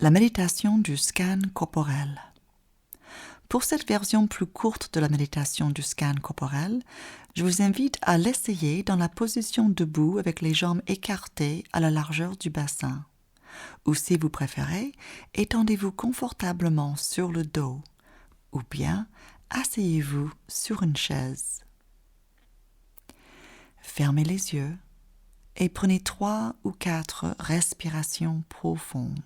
La méditation du scan corporel. Pour cette version plus courte de la méditation du scan corporel, je vous invite à l'essayer dans la position debout avec les jambes écartées à la largeur du bassin. Ou si vous préférez, étendez-vous confortablement sur le dos, ou bien asseyez-vous sur une chaise. Fermez les yeux et prenez 3 ou 4 respirations profondes.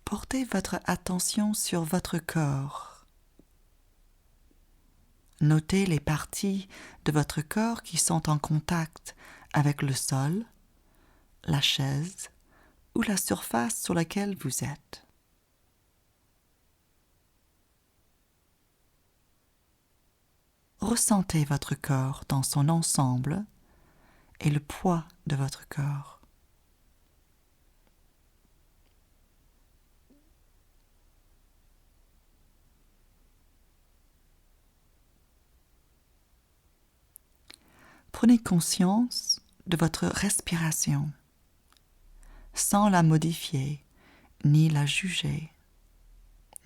Portez votre attention sur votre corps. Notez les parties de votre corps qui sont en contact avec le sol, la chaise ou la surface sur laquelle vous êtes. Ressentez votre corps dans son ensemble et le poids de votre corps. Prenez conscience de votre respiration, sans la modifier, ni la juger,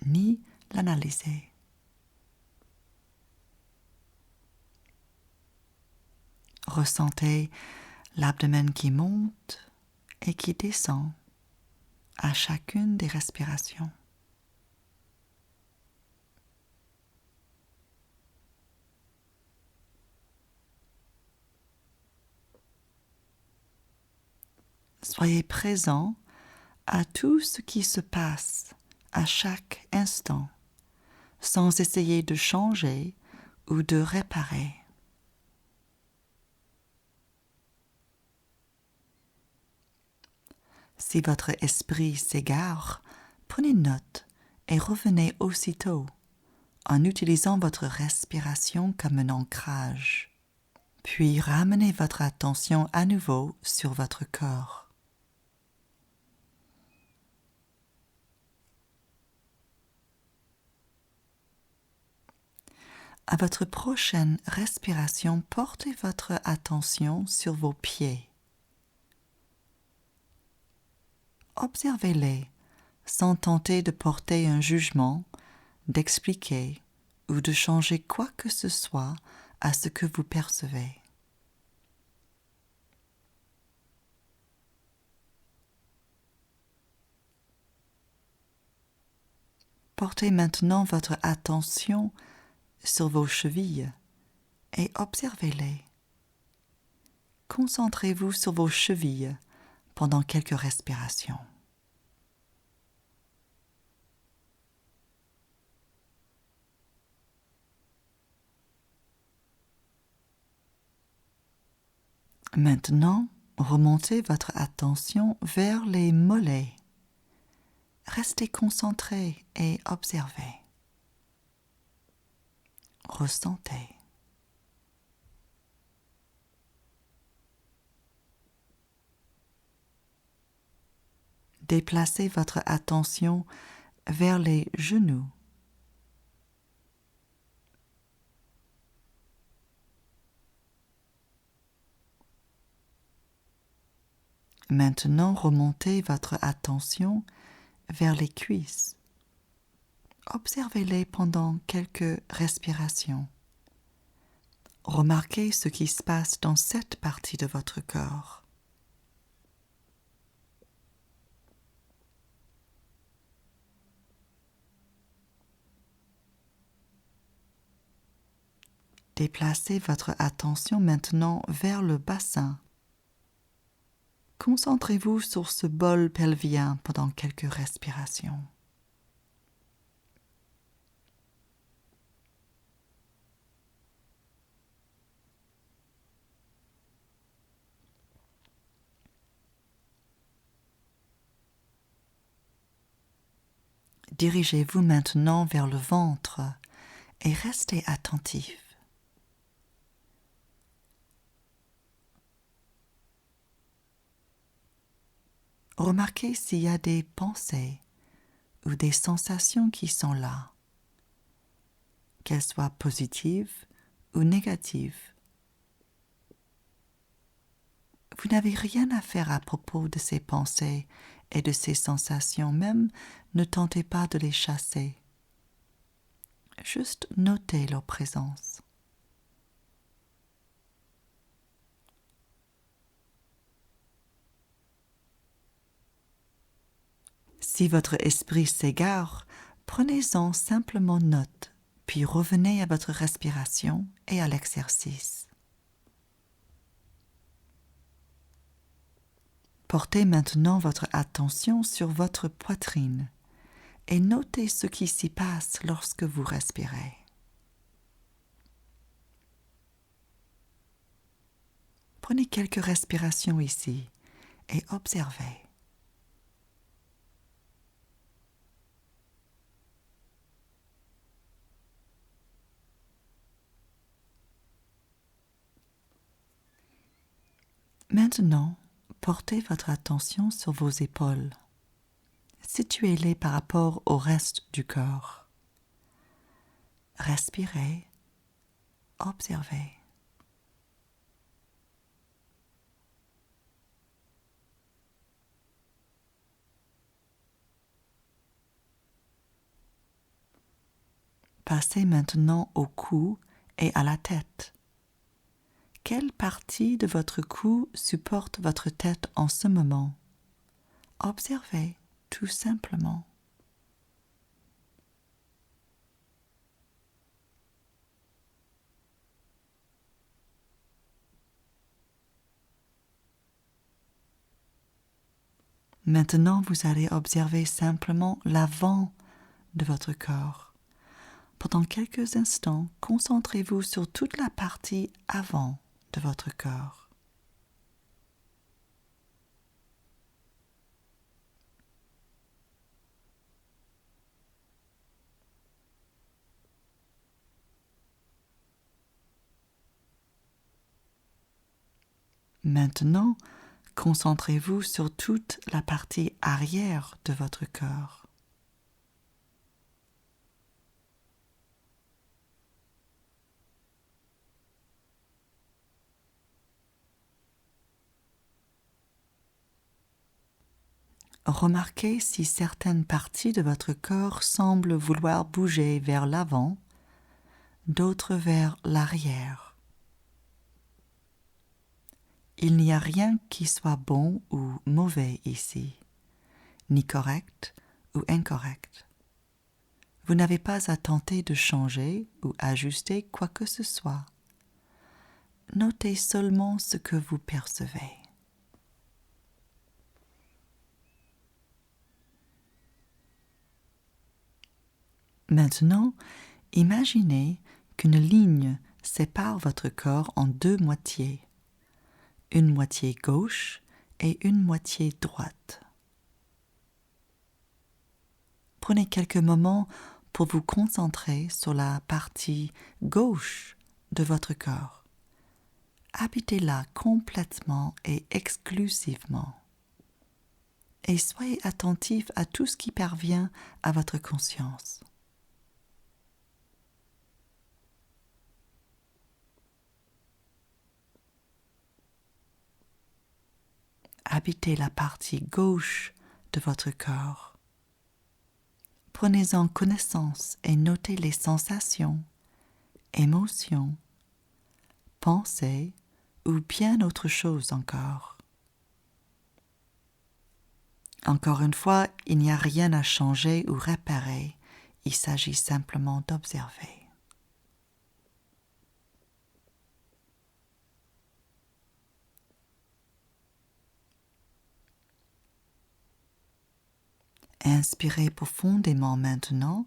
ni l'analyser. Ressentez l'abdomen qui monte et qui descend à chacune des respirations. Soyez présent à tout ce qui se passe à chaque instant, sans essayer de changer ou de réparer. Si votre esprit s'égare, prenez note et revenez aussitôt en utilisant votre respiration comme un ancrage. Puis ramenez votre attention à nouveau sur votre corps. À votre prochaine respiration, portez votre attention sur vos pieds. Observez-les sans tenter de porter un jugement, d'expliquer ou de changer quoi que ce soit à ce que vous percevez. Portez maintenant votre attention sur vos chevilles et observez-les. Concentrez-vous sur vos chevilles pendant quelques respirations. Maintenant, remontez votre attention vers les mollets. Restez concentré et observez. Ressentez. Déplacez votre attention vers les genoux. Maintenant, remontez votre attention vers les cuisses. Observez-les pendant quelques respirations. Remarquez ce qui se passe dans cette partie de votre corps. Déplacez votre attention maintenant vers le bassin. Concentrez-vous sur ce bol pelvien pendant quelques respirations. Dirigez-vous maintenant vers le ventre et restez attentif. Remarquez s'il y a des pensées ou des sensations qui sont là, qu'elles soient positives ou négatives. Vous n'avez rien à faire à propos de ces pensées et de ces sensations, même ne tentez pas de les chasser. Juste notez leur présence. Si votre esprit s'égare, prenez-en simplement note, puis revenez à votre respiration et à l'exercice. Portez maintenant votre attention sur votre poitrine et notez ce qui s'y passe lorsque vous respirez. Prenez quelques respirations ici et observez. Maintenant, portez votre attention sur vos épaules. Situez-les par rapport au reste du corps. Respirez, observez. Passez maintenant au cou et à la tête. Quelle partie de votre cou supporte votre tête en ce moment? Observez tout simplement. Maintenant, vous allez observer simplement l'avant de votre corps. Pendant quelques instants, concentrez-vous sur toute la partie avant de votre corps. Maintenant, concentrez-vous sur toute la partie arrière de votre corps. Remarquez si certaines parties de votre corps semblent vouloir bouger vers l'avant, d'autres vers l'arrière. Il n'y a rien qui soit bon ou mauvais ici, ni correct ou incorrect. Vous n'avez pas à tenter de changer ou ajuster quoi que ce soit. Notez seulement ce que vous percevez. Maintenant, imaginez qu'une ligne sépare votre corps en deux moitiés, une moitié gauche et une moitié droite. Prenez quelques moments pour vous concentrer sur la partie gauche de votre corps. Habitez-la complètement et exclusivement. Et soyez attentif à tout ce qui parvient à votre conscience. Habitez la partie gauche de votre corps. Prenez-en connaissance et notez les sensations, émotions, pensées ou bien autre chose encore. Encore une fois, il n'y a rien à changer ou réparer, il s'agit simplement d'observer. Inspirez profondément maintenant,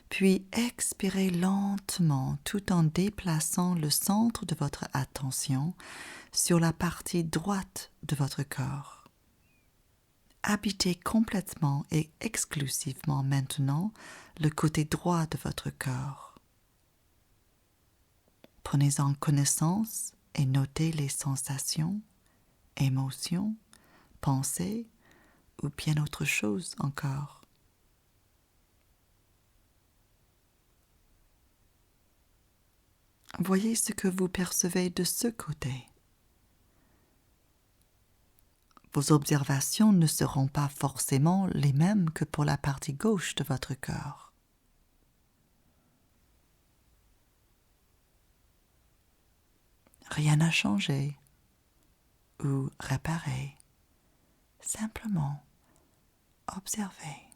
puis expirez lentement tout en déplaçant le centre de votre attention sur la partie droite de votre corps. Habitez complètement et exclusivement maintenant le côté droit de votre corps. Prenez-en connaissance et notez les sensations, émotions, pensées ou bien autre chose encore. Voyez ce que vous percevez de ce côté. Vos observations ne seront pas forcément les mêmes que pour la partie gauche de votre corps. Rien n'a changé ou réparé. Simplement observez.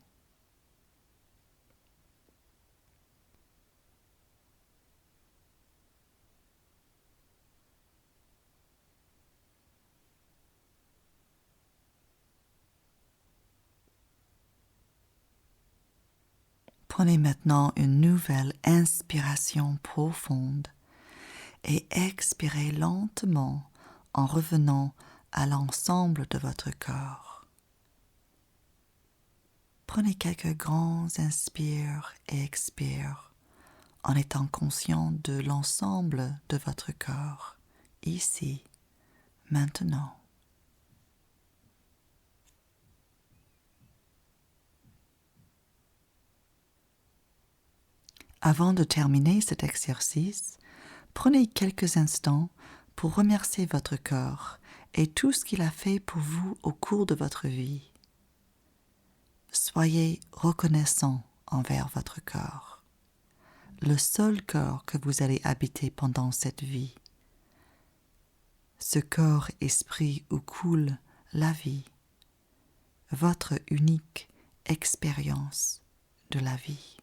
Prenez maintenant une nouvelle inspiration profonde et expirez lentement en revenant à l'ensemble de votre corps. Prenez quelques grands inspires et expires en étant conscient de l'ensemble de votre corps, ici, maintenant. Avant de terminer cet exercice, prenez quelques instants pour remercier votre corps et tout ce qu'il a fait pour vous au cours de votre vie. Soyez reconnaissant envers votre corps, le seul corps que vous allez habiter pendant cette vie. Ce corps-esprit où coule la vie, votre unique expérience de la vie.